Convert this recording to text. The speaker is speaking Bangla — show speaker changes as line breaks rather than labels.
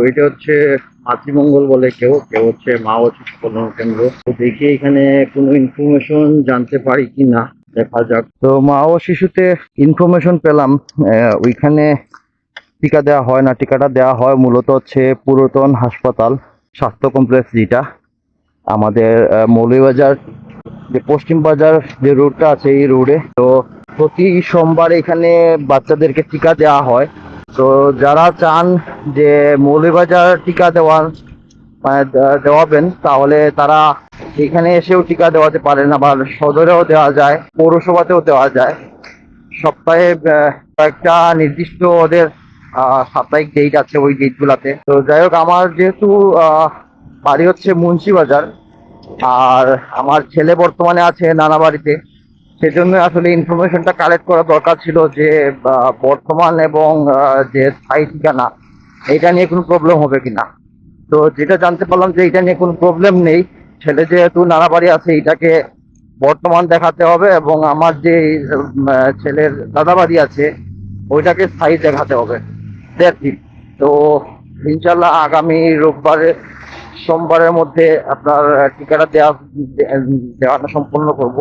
ওইটা হচ্ছে মাতৃমঙ্গল বলে, কেউ কেউ হচ্ছে মা ও শিশু কল্যাণ কেন্দ্র। তো দেখি এখানে কোনো ইনফরমেশন জানতে পারি কিনা, দেখা যাক। তো মা ও শিশুতে ইনফরমেশন পেলাম ওইখানে টিকা দেওয়া হয় না, টিকাটা দেওয়া হয় মূলত হচ্ছে পুরাতন হাসপাতাল স্বাস্থ্য কমপ্লেক্স, যেটা আমাদের মৌলভীবাজার যে পশ্চিম বাজার যে রোডটা আছে এই রোডে। তো প্রতি সোমবার এখানে বাচ্চাদেরকে টিকা দেওয়া হয়। তো যারা চান যে মৌলভীবাজার টিকা দেওয়াবেন, তাহলে তারা এখানে এসেও টিকা দেওয়াতে পারেন, আবার সদরেও দেওয়া যায়, পৌরসভাতেও দেওয়া যায়। সপ্তাহে কয়েকটা নির্দিষ্ট ওদের সাপ্তাহিক ডেট আছে ওই ডেটগুলাতে। তো যাই হোক, আমার যেহেতু বাড়ি হচ্ছে মুন্সিবাজার, আর আমার ছেলে বর্তমানে আছে নানা বাড়িতে, সেজন্য আসলে ইনফরমেশনটা কালেক্ট করা দরকার ছিল যে বর্তমান এবং যে স্থায়ী ঠিকানা, এটা নিয়ে কোনো প্রবলেম হবে কিনা। তো যেটা জানতে পারলাম যে এটা নিয়ে কোনো প্রবলেম নেই। ছেলে যেহেতু নানা বাড়ি আছে, এটাকে বর্তমান দেখাতে হবে, এবং আমার যে ছেলের দাদা বাড়ি আছে ওইটাকে স্থায়ী দেখাতে হবে। দেখি। তো ইনশাল্লাহ আগামী রোববারে সোমবারের মধ্যে আপনার টিকাটা দেওয়ানো সম্পূর্ণ করব।